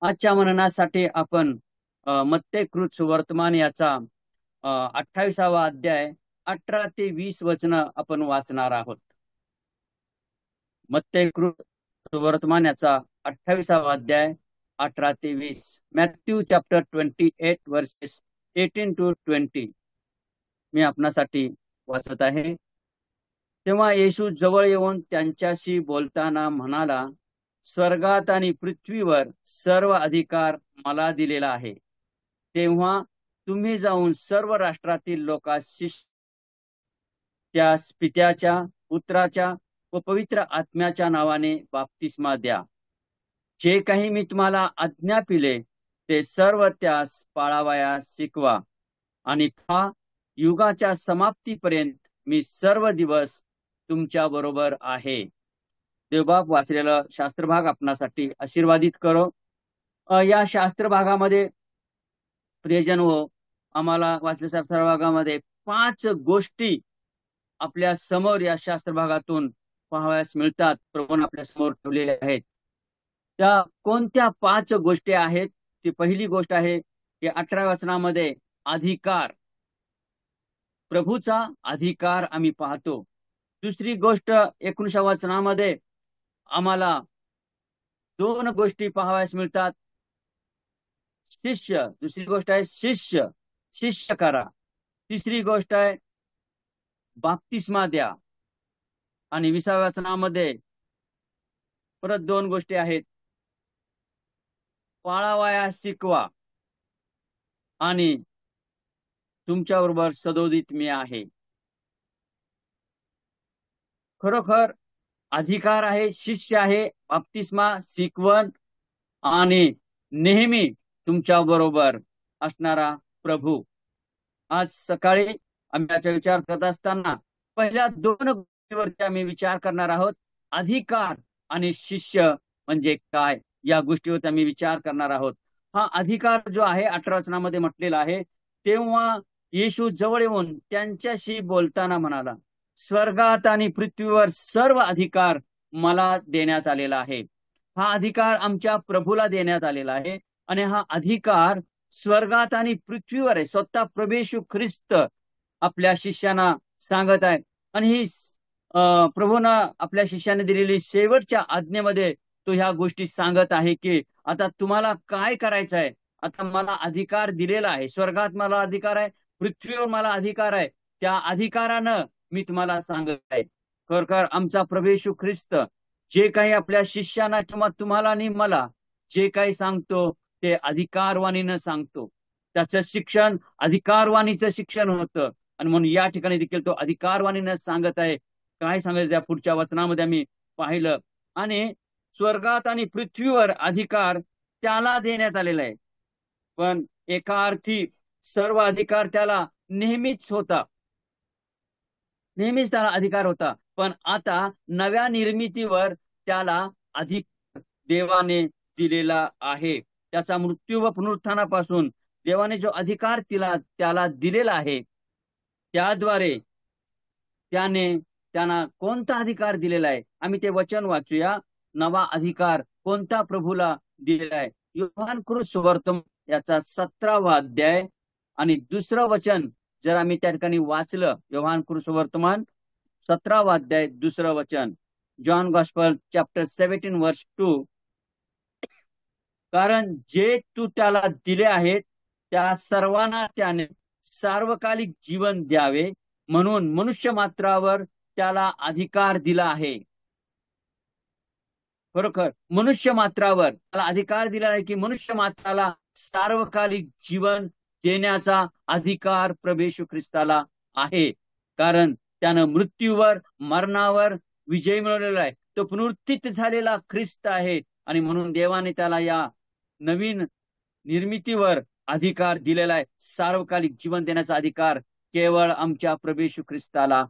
आजच्या मननासाठी आपण मत्तेकृत सुवर्तमान याचा 28वा अध्याय 18 ते 20 वचन आपण वाचणार आहोत. मत्तेकृत सुवर्तमान याचा 28वा अध्याय 18 ते 20. मॅथ्यू चॅप्टर 28 वर्सेस 18 to 20 मी आपणासाठी वाचत आहे. तेव्हा येशू जवळ येऊन त्यांच्याशी बोलताना म्हणाला, स्वर्गात आणि पृथ्वीवर सर्व अधिकार मला दिलेला आहे. तेव्हा तुम्ही जाऊन सर्व राष्ट्रातील लोकांस त्यास पित्याच्या, पुत्राच्या व पवित्र आत्म्याच्या नावाने बाप्तिस्मा द्या. जे काही मी तुम्हाला आज्ञापिले ते सर्व त्यास पाळावयास शिकवा. आणि पहा, युगाच्या समाप्तीपर्यंत मी सर्व दिवस तुमच्या बरोबर आहे. देवबाप वाचलेला शास्त्रभाग आपणासाठी आशीर्वादित करो. या शास्त्रभागामध्ये प्रियजन व आम्हाला वाचल्या शास्त्रभागामध्ये 5 गोष्टी आपल्या समोर या शास्त्रभागातून पाहावयास मिळतात. प्रभूने आपल्या समोर ठेवलेल्या आहेत. त्या कोणत्या 5 गोष्टी आहेत? ती पहिली गोष्ट आहे की 18 वचनामध्ये अधिकार, प्रभूचा अधिकार आम्ही पाहतो. दुसरी गोष्ट 19 वचनामध्ये आम्हाला 2 गोष्टी पाहावयास मिळतात. शिष्य, दुसरी गोष्ट आहे शिष्य, शिष्य करा. तिसरी गोष्ट आहे बाप्तिस्मा द्या. आणि 20व्या वचनामध्ये परत 2 गोष्टी आहेत, पाळावयास शिकवा आणि तुमच्याबरोबर सदोदित मी आहे. खरोखर अधिकार आहे, शिष्य आहे, बाप्तिस्मा, शिकवण आणि नेहमी तुमच्या बरोबर असणारा प्रभू. आज सकाळी आम्ही याचा विचार करत असताना पहिल्या 2 गोष्टीवरती आम्ही विचार करणार आहोत. अधिकार आणि शिष्य म्हणजे काय, या गोष्टीवरती आम्ही विचार करणार आहोत. हा अधिकार जो आहे 18 वचनामध्ये म्हटलेला आहे, तेव्हा येशू जवळ येऊन त्यांच्याशी बोलताना म्हणाला, स्वर्गात आणि पृथ्वीवर सर्व अधिकार मला देण्यात आलेला आहे. हा अधिकार आमच्या प्रभूला देण्यात आलेला आहे. आणि हा अधिकार स्वर्गात आणि पृथ्वीवर आहे. स्वतः प्रभू येशू ख्रिस्त आपल्या शिष्यांना सांगत आहे. आणि ही प्रभूनं आपल्या शिष्यांना दिलेली शेवटच्या आज्ञेमध्ये तो ह्या गोष्टी सांगत आहे की आता तुम्हाला काय करायचं आहे. आता मला अधिकार दिलेला आहे, स्वर्गात मला अधिकार आहे, पृथ्वीवर मला अधिकार आहे. त्या अधिकारानं मी तुम्हाला सांगत आहे. खरोखर आमचा प्रभू येशू ख्रिस्त जे काही आपल्या शिष्यांना किंवा तुम्हाला आणि मला जे काही सांगतो ते अधिकारवाणीनं सांगतो. त्याचं शिक्षण अधिकारवाणीचं शिक्षण होतं. आणि म्हणून या ठिकाणी देखील तो अधिकारवाणीनं सांगत आहे. काय सांगायचं त्या पुढच्या वचनामध्ये आम्ही पाहिलं. आणि स्वर्गात आणि पृथ्वीवर अधिकार त्याला देण्यात आलेला आहे. पण एका अर्थी सर्व अधिकार त्याला नेहमीच होता, नेहमीच त्याला अधिकार होता. पण आता नव्या निर्मितीवर त्याला अधिकार देवाने दिलेला आहे. त्याचा मृत्यू व पुनरुत्थानापासून देवाने जो अधिकार त्याला दिलेला आहे, त्याद्वारे त्यांना कोणता अधिकार दिलेला आहे आम्ही ते वचन वाचूया. नवा अधिकार कोणता प्रभूला दिलेला आहे? योहानकृत सुवर्तमान याचा 17वा अध्याय आणि 2रं वचन जर आम्ही त्या ठिकाणी वाचलं, योहानकृत सुवर्तमान 17वा अध्याय 2रं वचन, जॉन गॉस्पल चॅप्टर 17 वर्स 2. कारण जे तू त्याला दिले आहेत त्या सर्वांना त्याने सार्वकालिक जीवन द्यावे, म्हणून मनुष्य मात्रावर त्याला अधिकार दिला आहे. खरोखर मनुष्य मात्रावर त्याला अधिकार दिला आहे की मनुष्य मात्राला सार्वकालिक जीवन देण्याचा अधिकार प्रभू येशू ख्रिस्ताला आहे. कारण त्यानं मृत्यूवर, मरणावर विजय मिळवलेला आहे. तो पुनरुत्थित झालेला ख्रिस्त आहे. आणि म्हणून देवाने त्याला या नवीन निर्मितीवर अधिकार दिलेला आहे. सार्वकालिक जीवन देण्याचा अधिकार केवळ आमच्या प्रभू येशू ख्रिस्ताला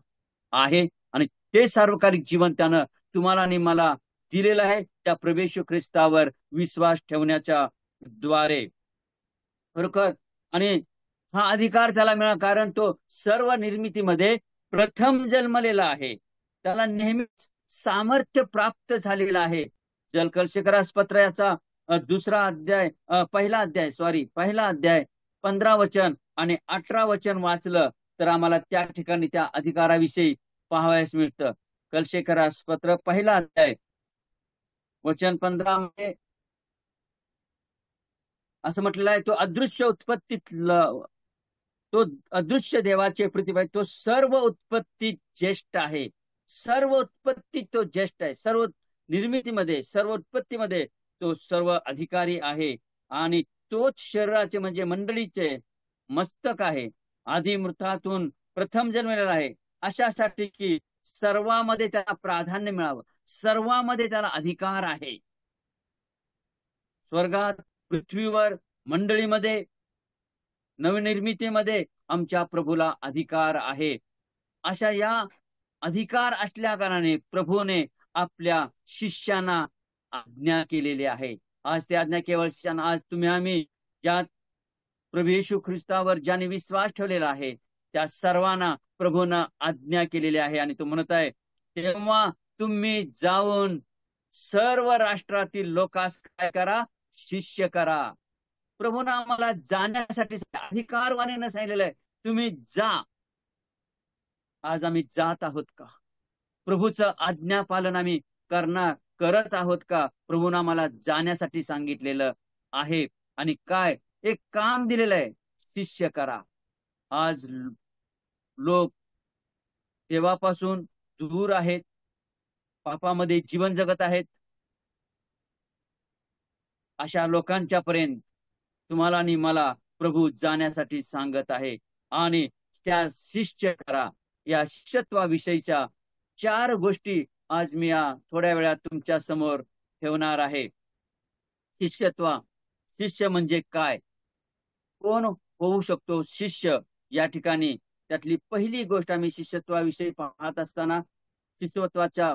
आहे. आणि ते सार्वकालिक जीवन त्यानं तुम्हाला आणि मला दिलेलं आहे, त्या प्रभू येशू ख्रिस्तावर विश्वास ठेवण्याच्या द्वारे. बरोबर. आणि हा अधिकार त्याला मिळाला कारण तो सर्व निर्मितीमध्ये प्रथम जन्मलेला आहे. त्याला नेहमीच सामर्थ्य प्राप्त झालेलं आहे. जलकलशेकरास पत्र याचा दुसरा अध्याय पहिला अध्याय 15 वचन आणि 18 वचन वाचलं तर आम्हाला त्या ठिकाणी त्या अधिकाराविषयी पाहावयास मिळतं. कलशेकरास पत्र पहिला अध्याय वचन 15 मध्ये असं म्हटलेलं आहे, तो अदृश्य देवाचे प्रतिभा आहे, तो सर्व उत्पत्तीत ज्येष्ठ आहे. सर्व उत्पत्तीत तो ज्येष्ठ आहे. सर्व निर्मितीमध्ये, सर्व उत्पत्तीमध्ये तो सर्व अधिकारी आहे. आणि तोच शरीराचे म्हणजे मंडळीचे मस्तक आहे. आधी मृतातून प्रथम जन्मलेला आहे, अशासाठी की सर्वांमध्ये त्याला प्राधान्य मिळावं, सर्वांमध्ये त्याला अधिकार आहे. स्वर्गात, पृथ्वीवर, मंडळीमध्ये, नवनिर्मितीमध्ये आमच्या प्रभूला अधिकार आहे. अशा या अधिकार असल्या कारणाने प्रभूने आपल्या शिष्यांना आज्ञा केलेली आहे. आज ते आज्ञा केवळ शिष्यांना, आज तुम्ही आम्ही ज्या प्रभू येशू ख्रिस्तावर ज्याने विश्वास ठेवलेला आहे त्या सर्वांना प्रभूनं आज्ञा केलेली आहे. आणि तो म्हणत आहे, तेव्हा तुम्ही जाऊन सर्व राष्ट्रातील लोकांस काय करा, शिष्य करा. प्रभूनं आम्हाला जाण्यासाठी अधिकारवाणीनं सांगितलेलं आहे, तुम्ही जा. आज आम्ही जात आहोत का? प्रभूचं आज्ञापालन आम्ही करत आहोत का? प्रभूनं आम्हाला जाण्यासाठी सांगितलेलं आहे. आणि काय एक काम दिलेलं आहे, शिष्य करा. आज लोक देवापासून दूर आहेत, पापामध्ये जीवन जगत आहेत. अशा लोकांच्या पर्यंत तुम्हाला आणि मला प्रभू जाण्यासाठी सांगत आहे. आणि त्या शिष्य करा या शिष्यत्वाविषयीच्या 4 गोष्टी आज मी या थोड्या वेळात तुमच्या समोर ठेवणार आहे. शिष्य म्हणजे काय, कोण होऊ शकतो शिष्य? या ठिकाणी त्यातली पहिली गोष्ट आम्ही शिष्यत्वाविषयी पाहत असताना शिष्यत्वाच्या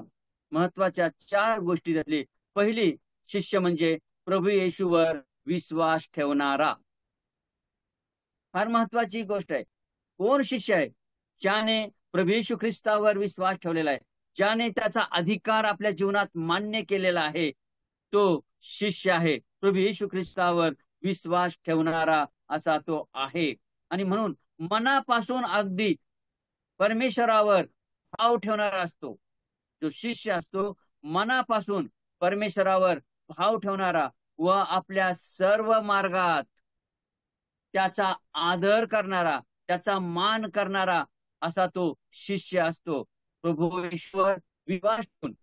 महत्वाच्या 4 गोष्टी त्यातली पहिली, शिष्य म्हणजे प्रभू येशूवर विश्वास ठेवणारा. फार महत्वाची गोष्ट आहे. कोण शिष्य आहे? ज्याने प्रभू येशू ख्रिस्तावर विश्वास ठेवलेला आहे, ज्याने त्याचा अधिकार आपल्या जीवनात मान्य केलेला आहे, तो शिष्य आहे. प्रभू येशू ख्रिस्तावर विश्वास ठेवणारा असा तो आहे. आणि म्हणून मनापासून अगदी परमेश्वरावर भाव ठेवणारा असतो जो शिष्य असतो. मनापासून परमेश्वरावर भाव ठेवणारा व आपल्या सर्व मार्गात त्याचा आदर करणारा, त्याचा मान करणारा असा तो शिष्य असतो. प्रभू ईश्वर विश्वास ठेवून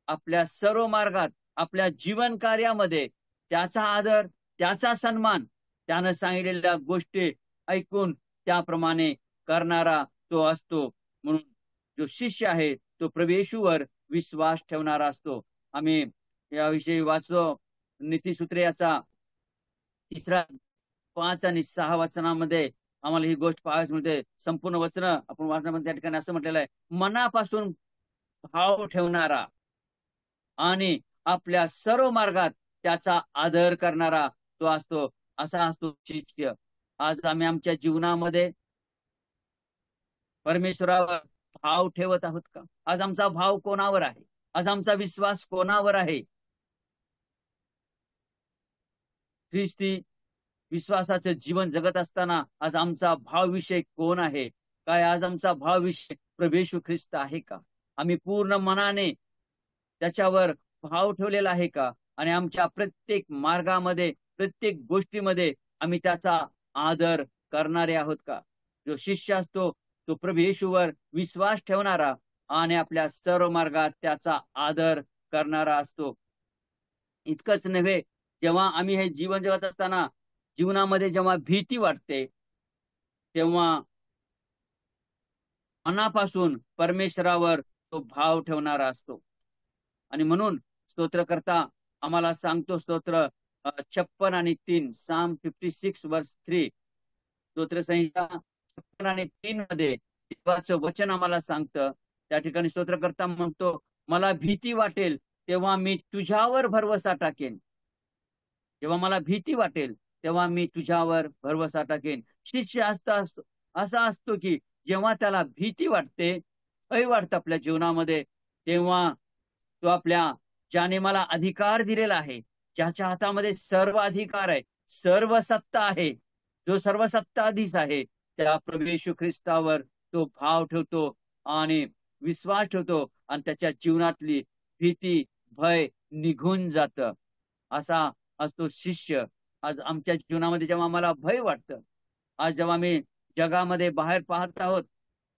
आपल्या सर्व मार्गात, आपल्या जीवन कार्यामध्ये त्याचा आदर, त्याचा सन्मान, त्यानं सांगितलेल्या गोष्टी ऐकून त्याप्रमाणे करणारा तो असतो. म्हणून जो शिष्य आहे तो प्रभू येशूवर विश्वास ठेवणारा असतो. आम्ही याविषयी वाचतो नीतिसूत्रे याचा 3, 5 आणि 6 वचनामध्ये आम्हाला ही गोष्ट पाहायच मिळते. संपूर्ण वचन आपण वाचण्यामध्ये त्या ठिकाणी असं म्हटलेलं आहे, मनापासून भाव ठेवणारा आणि आपल्या सर्व मार्गात त्याचा आदर करणारा तो असतो, असा असतो शिष्य. आज आम्ही आमच्या जीवनामध्ये परमेश्वरावर भाव ठेवत आहोत का? आज आमचा भाव कोणावर आहे? आज आमचा विश्वास कोणावर आहे? ख्रिस्ती विश्वासाचं जीवन जगत असताना आज आमचा भावविषय कोण आहे? काय आज आमचा भावविषय प्रभू येशू ख्रिस्त आहे का? आम्ही पूर्ण मनाने त्याच्यावर भाव ठेवलेला आहे का? आणि आमच्या प्रत्येक मार्गामध्ये, प्रत्येक गोष्टीमध्ये आम्ही त्याचा आदर करणारे आहोत का? जो शिष्य असतो तो प्रभू येशूवर विश्वास ठेवणारा आणि आपल्या सर्व मार्गात त्याचा आदर करणारा असतो. इतकंच नव्हे, जेव्हा आम्ही हे जीवन जगत असताना जीवनामध्ये जेव्हा भीती वाटते तेव्हा मनापासून परमेश्वरावर तो भाव ठेवणारा असतो. आणि म्हणून स्तोत्रकर्ता आम्हाला सांगतो, स्तोत्र 56 आणि 3, Psalm 56 verse 3, स्तोत्रसंहिता 56 आणि 3 मध्ये देवाचं वचन आम्हाला सांगतं. त्या ठिकाणी स्तोत्रकर्ता म्हणतो, मला भीती वाटेल तेव्हा मी तुझ्यावर भरवसा टाकेन. जेव्हा मला भीती वाटेल तेव्हा मी तुझ्यावर भरवसा टाकेन. शिष्य असा असतो की जेव्हा त्याला भीती वाटते, भय वाटतं आपल्या जीवनामध्ये, तेव्हा तो आपल्या ज्याने मला अधिकार दिलेला आहे ज्याच्या हातामध्ये सर्व अधिकार आहे, सर्व सत्ता आहे, जो सर्व सत्ताधीश आहे, त्या प्रभू येशू ख्रिस्तावर तो भाव ठेवतो आणि विश्वास ठेवतो आणि त्याच्या जीवनातली भीती, भय निघून जातं. असा असतो शिष्य. आज आमच्या जीवनामध्ये जेव्हा आम्हाला भय वाटतं, आज जेव्हा आम्ही जगामध्ये बाहेर पाहत आहोत,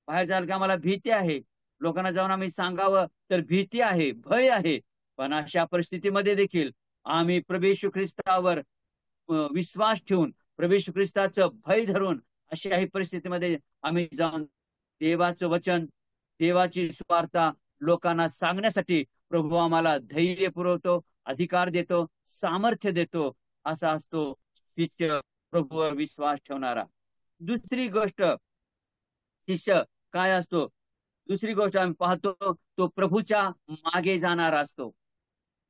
बाहेर जायला की आम्हाला भीती आहे, लोकांना जाऊन आम्ही सांगावं तर भीती आहे, भय आहे. पण अशा परिस्थितीमध्ये देखील आम्ही प्रभू येशू ख्रिस्तावर विश्वास ठेवून, प्रभू येशू ख्रिस्ताचं भय धरून अशाही परिस्थितीमध्ये आम्ही जाऊन देवाचं वचन, देवाची सुवार्ता लोकांना सांगण्यासाठी प्रभू आम्हाला धैर्य पुरवतो, अधिकार देतो, सामर्थ्य देतो. असा असतो शिष्य, प्रभूवर विश्वास ठेवणारा. दुसरी गोष्ट, शिष्य काय असतो? दुसरी गोष्ट आम्ही पाहतो, तो प्रभूच्या मागे जाणारा असतो.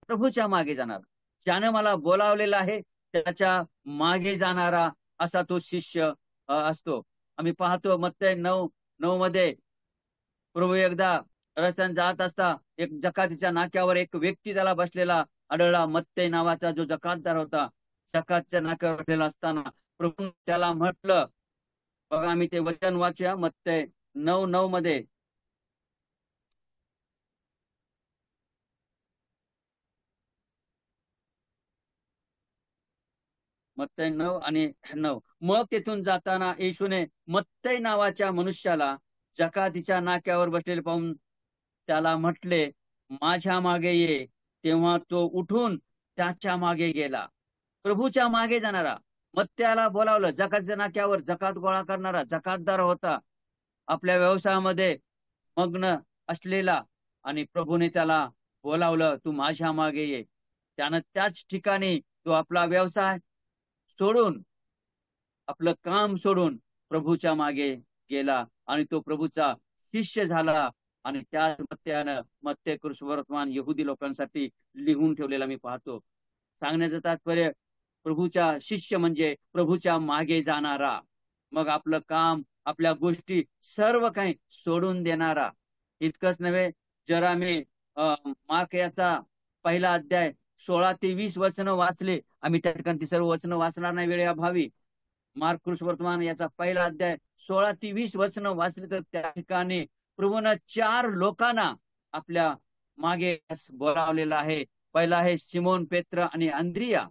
प्रभूच्या मागे जाणारा, ज्याने मला बोलावलेला आहे त्याच्या मागे जाणारा असा तो शिष्य असतो. आम्ही पाहतो मत्ती 9:9 मध्ये प्रभू एकदा रस्त्याने जात असता एक जकातीच्या नाक्यावर एक व्यक्ती त्याला बसलेला आढळला. मत्ती नावाचा जो जकातदार होता, जकातच्या नाक्यावर बसलेला असताना प्रभू त्याला म्हटलं, बघा आम्ही ते वचन वाचूया मत्ती 9:9 मध्ये. मत्ती 9:9. मग तेथून जाताना येशूने मत्ती नावाच्या मनुष्याला जकातीच्या नाक्यावर बसलेले पाहून त्याला म्हटले, माझ्या मागे ये. तेव्हा तो उठून त्याच्या मागे गेला. प्रभूच्या मागे जाणारा, मत्त्याला बोलावलं, जकातीच्या नाक्यावर जकात गोळा करणारा जकातदार होता, आपल्या व्यवसायामध्ये मग्न असलेला. आणि प्रभूने त्याला बोलावलं, तू माझ्या मागे ये. त्यानं त्याच ठिकाणी तो आपला व्यवसाय सोडून, आपलं काम सोडून प्रभूच्या मागे गेला आणि तो प्रभूचा शिष्य झाला. आणि त्याच मत्त्यानं मत्ती सुवर्तमान यहुदी लोकांसाठी लिहून ठेवलेला मी पाहतो. सांगण्याचं तात्पर्य, प्रभूच्या शिष्य म्हणजे प्रभूच्या मागे जाणारा. मग आपलं काम, आपल्या गोष्टी सर्व काही सोडून देणारा. इतकंच नव्हे, जर आम्ही मार्क याचा पहिला अध्याय 16 ते 20 वचन वाचले, आम्ही त्या ठिकाणी ती सर्व वचन वाचणार नाही वेळेअभावी. मार्क वर्तमान याचा पहिला अध्याय 16 ते 20 वचन वाचले तर त्या ठिकाणी प्रभूनं 4 लोकांना आपल्या मागे बोलावलेला आहे. पहिला आहे सिमोन पेत्र आणि अंद्रिया.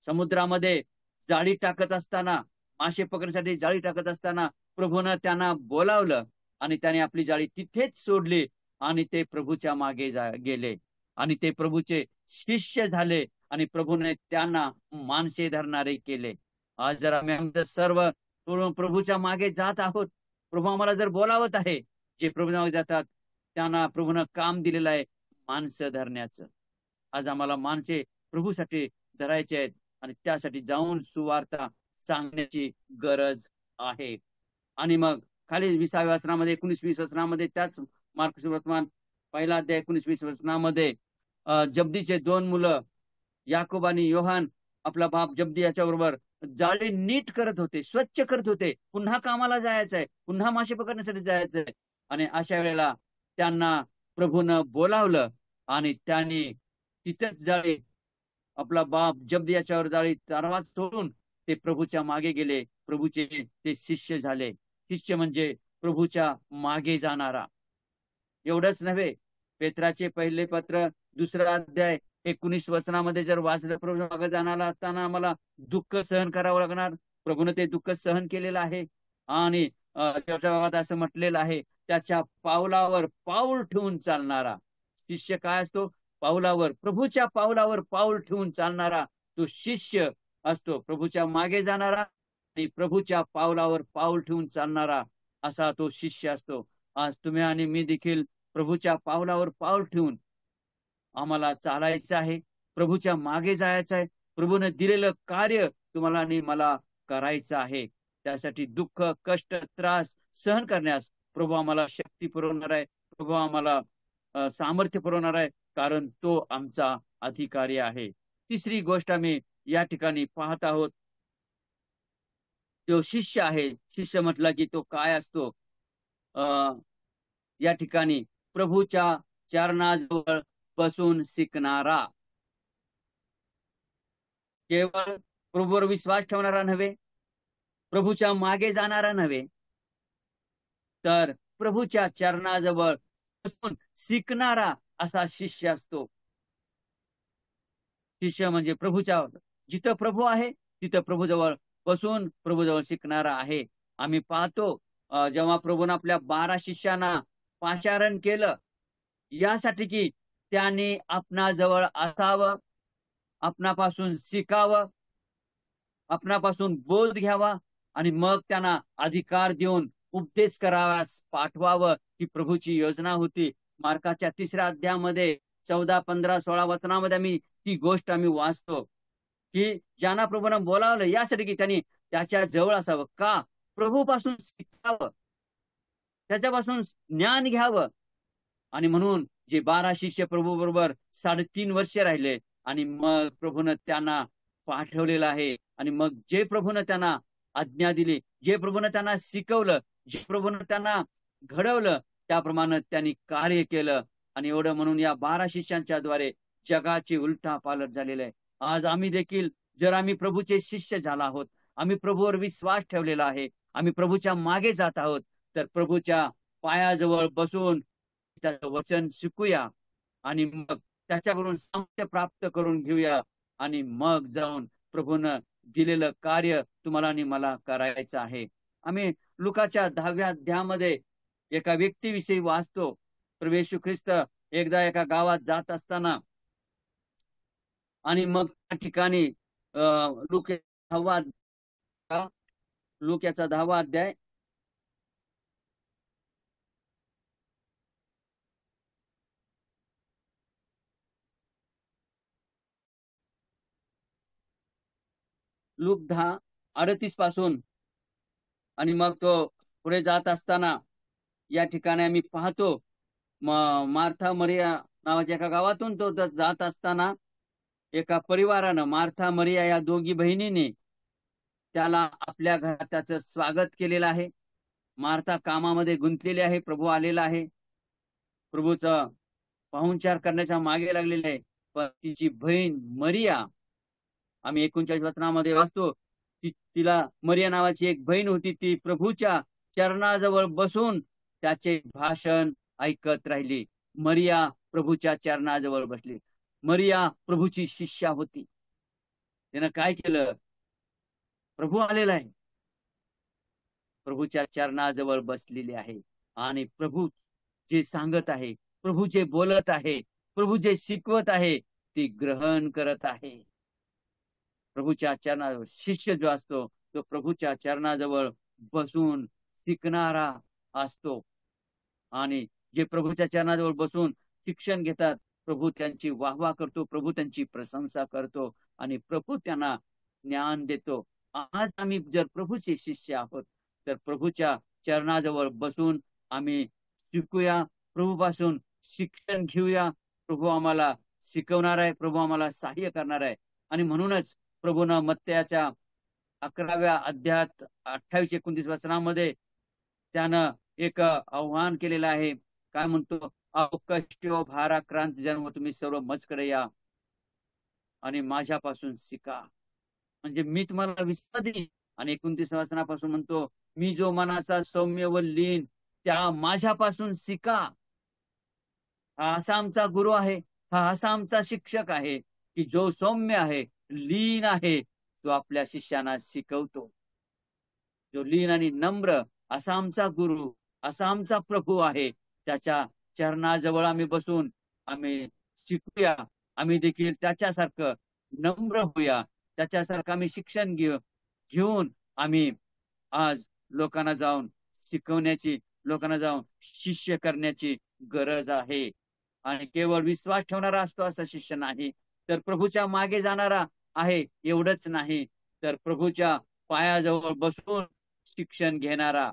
समुद्रामध्ये जाळी टाकत असताना, मासे पकडण्यासाठी जाळी टाकत असताना प्रभूनं त्यांना बोलावलं आणि त्याने आपली जाळी तिथेच सोडली आणि ते प्रभूच्या मागे गेले आणि ते प्रभूचे शिष्य झाले आणि प्रभूने त्यांना माणसे धरणारे केले. आज जर आम्ही आमचं सर्व सोडून प्रभूच्या मागे जात आहोत, प्रभू आम्हाला जर बोलावत आहे, जे प्रभूच्या मागे जातात त्यांना प्रभूनं काम दिलेलं आहे माणसं धरण्याचं. आज आम्हाला माणसे प्रभूसाठी धरायचे आहेत आणि त्यासाठी जाऊन सुवार्ता सांगण्याची गरज आहे. आणि मग खाली 20व्या वचनामध्ये, 19-20 वचनामध्ये, त्याच मार्क वर्तमान पहिला अध्याय 19-20 वचनामध्ये जब्दीचे 2 मुलं याकोब आणि योहान आपला बाप जब्दी याच्याबरोबर जाळी नीट करत होते, स्वच्छ करत होते. पुन्हा कामाला जायचंय, पुन्हा मासे पकडण्यासाठी जायचंय. आणि अशा वेळेला त्यांना प्रभूनं बोलावलं आणि त्यांनी तिथेच जाळी, आपला बाप जब्दी याच्यावर जाळी तरवा सोडून ते प्रभूच्या मागे गेले. प्रभूचे ते शिष्य झाले. शिष्य म्हणजे प्रभूच्या मागे जाणारा. एवढंच नव्हे, पेत्राचे पहिले पत्र 2रा अध्याय 19 वचनामध्ये जर वाचलं, प्रभू मागे जाणारा असताना आम्हाला दुःख सहन करावं लागणार. प्रभूने ते दुःख सहन केलेलं आहे आणि त्याच्या भागात असं म्हटलेलं आहे, त्याच्या पावलावर पाऊल ठेवून चालणारा शिष्य काय असतो? पावलावर, प्रभूच्या पावलावर पाऊल ठेवून चालणारा तो शिष्य असतो. प्रभूच्या मागे जाणारा आणि प्रभूच्या पावलावर पाऊल ठेवून चालणारा असा तो शिष्य असतो. आज तुम्ही आणि मी देखील प्रभूच्या पावलावर पाऊल ठेवून आम्हाला चालायचं आहे, प्रभूच्या मागे जायचं आहे. प्रभूने दिलेलं कार्य तुम्हाला आणि मला करायचं आहे. त्यासाठी दुःख, कष्ट, त्रास सहन करण्यास प्रभू आम्हाला शक्ती पुरवणार आहे. प्रभू आम्हाला सामर्थ्य पुरवणार आहे, कारण तो आमचा अधिकारी आहे. तिसरी गोष्ट आम्ही या ठिकाणी पाहत आहोत, तो शिष्य आहे. शिष्य म्हटला की तो काय असतो? या ठिकाणी प्रभूच्या चरणाजवळ बसून शिकणारा. केवळ प्रभूवर विश्वास ठेवणारा नव्हे, प्रभूच्या मागे जाणारा नव्हे, तर प्रभूच्या चरणाजवळ बसून शिकणारा असा शिष्य असतो. शिष्य म्हणजे प्रभूच्या, जिथं प्रभू आहे तिथं प्रभूजवळ बसून प्रभूजवळ शिकणारा आहे. आम्ही पाहतो जेव्हा प्रभूने आपल्या 12 शिष्यांना पाचारण केलं, यासाठी की त्यांनी आपणाजवळ असावं, आपणापासून शिकावं, आपणापासून बोध घ्यावा आणि मग त्यांना अधिकार देऊन उपदेश कराव्यास पाठवावं, ही प्रभूची योजना होती. मार्काच्या 3ऱ्या अध्यायामध्ये 14, 15, 16 वचनामध्ये आम्ही ती गोष्ट आम्ही वाचतो की ज्यांना प्रभूनं बोलावलं यासाठी की त्यांनी त्याच्या जवळ असावं. का? प्रभूपासून शिकावं, त्याच्यापासून ज्ञान घ्यावं. आणि म्हणून जे 12 शिष्य प्रभू बरोबर 3.5 वर्ष राहिले आणि मग प्रभूनं त्यांना पाठवलेलं आहे. आणि मग जे प्रभूनं त्यांना आज्ञा दिली, जे प्रभूनं त्यांना शिकवलं, जे प्रभूनं त्यांना घडवलं, त्याप्रमाणे त्यांनी कार्य केलं. आणि एवढं म्हणून या 12 शिष्यांच्या द्वारे जगाची उलटा पालट झालेलं आहे. आज आम्ही देखील जर आम्ही प्रभूचे शिष्य झाला आहोत, आम्ही प्रभूवर विश्वास ठेवलेला आहे, आम्ही प्रभूच्या मागे जात आहोत, तर प्रभूच्या पायाजवळ बसून त्याचं वचन शिकूया आणि मग त्याच्याकडून सामर्थ्य प्राप्त करून घेऊया. आणि मग जाऊन प्रभूनं दिलेलं कार्य तुम्हाला आणि मला करायचं आहे. आम्ही लुकाच्या 10व्या अध्यायामध्ये एका व्यक्तीविषयी वाचतो. प्रभू येशू ख्रिस्त एकदा एका गावात जात असताना आणि मग त्या ठिकाणी लूक 10वा अध्याय लूक 10:38 पासून आणि मग तो पुढे जात असताना या ठिकाणी आम्ही पाहतो मार्था मरिया नावाच्या एका गावातून तो जात असताना एका परिवारानं, मार्था मरिया या दोघी बहिणीने त्याला आपल्या घरात त्याचं स्वागत केलेलं आहे. मार्था कामामध्ये गुंतलेली आहे, प्रभू आलेला आहे, प्रभूचा पाहुणचार करण्याच्या मागे लागलेले आहे. पण तिची बहीण मरिया, आम्ही 39 वचनामध्ये वाचतो, तिला मरिया नावाची एक बहीण होती, ती प्रभूच्या चरणाजवळ बसून त्याचे भाषण ऐकत राहिली. मरिया प्रभूच्या चरणाजवळ बसली. मरिया प्रभूची शिष्या होती. तिनं काय केलं? प्रभू आलेला आहे, प्रभूच्या चरणाजवळ बसलेली आहे आणि प्रभू जे सांगत आहे, प्रभू जे बोलत आहे, प्रभू जे शिकवत आहे, ती ग्रहण करत आहे. प्रभूच्या चरणाजवळ शिष्य जो असतो तो प्रभूच्या चरणाजवळ बसून शिकणारा असतो. आणि जे प्रभूच्या चरणाजवळ बसून शिक्षण घेतात, प्रभू त्यांची वाहवा करतो, प्रभू त्यांची प्रशंसा करतो आणि प्रभू त्यांना ज्ञान देतो. आज आम्ही जर प्रभूचे शिष्य आहोत, तर प्रभूच्या चरणाजवळ बसून आम्ही शिकूया, प्रभूपासून शिक्षण घेऊया. प्रभू आम्हाला शिकवणार आहे, प्रभू आम्हाला सहाय्य करणार आहे. आणि म्हणूनच प्रभूनं मत्तयाच्या 11व्या अध्यायात 28-29 वचनामध्ये त्यानं एक आव्हान केलेलं आहे. काय म्हणतो? कष्ट व भाराक्रांत जन्म तुम्ही सर्व मजकडे या आणि माझ्यापासून शिका, म्हणजे मी तुम्हाला विश्रांती देईन. आणि 29 वचनापासून म्हणतो, मी जो मनाचा सौम्य व लीन, त्या माझ्यापासून शिका. हा असा आमचा गुरु आहे, हा असा आमचा शिक्षक आहे की जो सौम्य आहे, लीन आहे, तो आपल्या शिष्यांना शिकवतो. जो लीन आणि नम्र, असा आमचा गुरु, असा आमचा प्रभू आहे. त्याच्या चरणाजवळ आम्ही बसून आम्ही शिकूया, आम्ही देखील त्याच्यासारखं नम्र होऊया, त्याच्यासारखं आम्ही शिक्षण घेऊन आम्ही आज लोकांना जाऊन शिकवण्याची, लोकांना जाऊन शिष्य करण्याची गरज आहे. आणि केवळ विश्वास ठेवणारा असतो असा शिष्य नाही, तर प्रभूच्या मागे जाणारा आहे एवढंच नाही, तर प्रभूच्या पायाजवळ बसून शिक्षण घेणारा,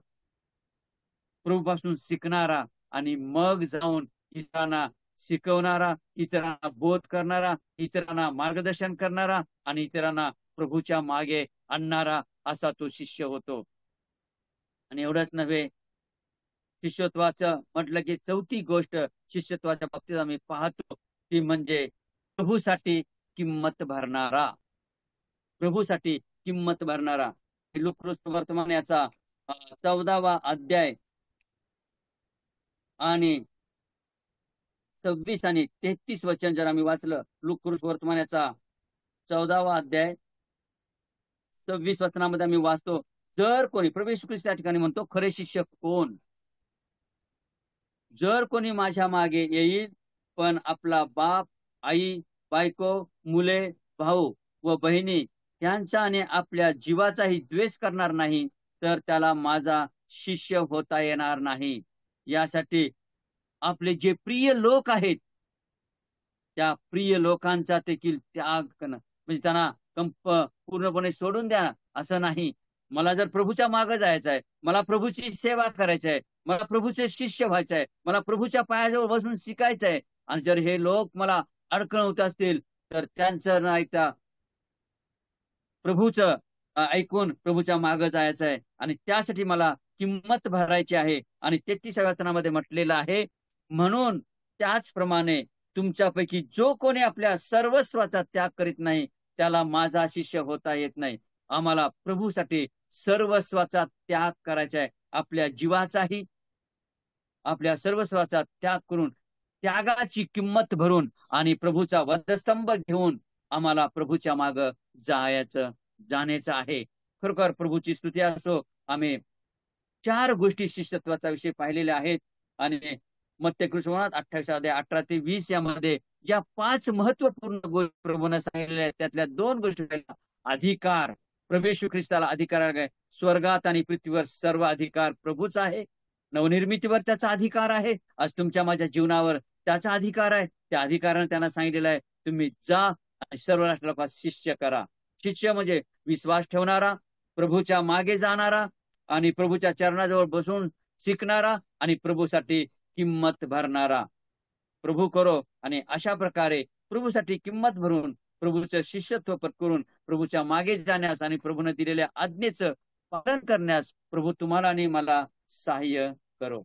प्रभूपासून शिकणारा आणि मग जाऊन इतरांना शिकवणारा, इतरांना बोध करणारा, इतरांना मार्गदर्शन करणारा आणि इतरांना प्रभूच्या मागे आणणारा असा तो शिष्य होतो. आणि एवढंच नव्हे, शिष्यत्वाचं म्हटलं की चौथी गोष्ट शिष्यत्वाच्या बाबतीत आम्ही पाहतो ती म्हणजे प्रभूसाठी किंमत भरणारा. प्रभूसाठी किंमत भरणारा. लूका वर्तमान याचा 14वा अध्याय आणि 26 आणि 33 वचन जर आम्ही वाचलं, लूका वर्तमान याचा 14वा अध्याय 26 वचनामध्ये आम्ही वाचतो, जर कोणी, प्रभू येशू ख्रिस्त या ठिकाणी म्हणतो, खरे शिष्य कोण? जर कोणी माझ्या मागे येईल पण आपला बाप, आई, बायको, मुले, भाऊ व बहिणी यांचा आणि आपल्या जीवाचाही द्वेष करणार नाही, तर त्याला माझा शिष्य होता येणार नाही. यासाठी आपले जे प्रिय लोक आहेत त्या प्रिय लोकांचा देखील त्याग करणं, म्हणजे त्यांना पूर्णपणे सोडून द्या असं नाही. मला जर प्रभूच्या मागे जायचं आहे, मला प्रभूची सेवा करायची आहे, मला प्रभूचे शिष्य व्हायचं आहे, मला प्रभूच्या पायाजवळ बसून शिकायचं आहे, आणि जर हे लोक मला अडकवत असतील तर त्यांचं न ऐकता प्रभूचं ऐकून प्रभूच्या मागे जायचं आहे, आणि त्यासाठी मला किंमत भरायची आहे. आणि 33व्या वचनामध्ये म्हटलेलं आहे, म्हणून त्याचप्रमाणे तुमच्यापैकी जो कोणी आपल्या सर्वस्वाचा त्याग करीत नाही त्याला माझा शिष्य होता येत नाही. आम्हाला प्रभूसाठी सर्वस्वाचा त्याग करायचा आहे, आपल्या जीवाचाही, आपल्या सर्वस्वाचा त्याग करून, त्यागाची किंमत भरून आणि प्रभूचा वधस्तंभ घेऊन आम्हाला प्रभूच्या माग जाण्याचं आहे. खरोखर प्रभूची स्तुती असो. आम्ही 4 गोष्टी शिष्यत्वाचा विषय पाहिलेल्या आहेत, आणि मत्ती कृष्णात 28 अध्याय 18 ते 20 यामध्ये ज्या 5 महत्वपूर्ण गोष्टी प्रभूने सांगितलेल्या आहेत त्यातल्या 2 गोष्टी, अधिकार, प्रभू येशू ख्रिस्ताला अधिकार आहे. स्वर्गात आणि पृथ्वीवर सर्व अधिकार प्रभूचा आहे. नवनिर्मितीवर त्याचा अधिकार आहे. आज तुमच्या माझ्या जीवनावर त्याचा अधिकार आहे. त्या अधिकाराने त्यांना सांगितलेलं आहे, तुम्ही जा आणि सर्व राष्ट्राला शिष्य करा. शिष्य म्हणजे विश्वास ठेवणारा, प्रभूच्या मागे जाणारा आणि प्रभूच्या चरणाजवळ बसून शिकणारा आणि प्रभूसाठी किंमत भरणारा. प्रभू करो. आणि अशा प्रकारे प्रभूसाठी किंमत भरून प्रभूचं शिष्यत्व पत्करून प्रभूच्या मागे जाण्यास आणि प्रभूने दिलेल्या आज्ञेचं पालन करण्यास प्रभू तुम्हाला आणि मला सहाय्य करो.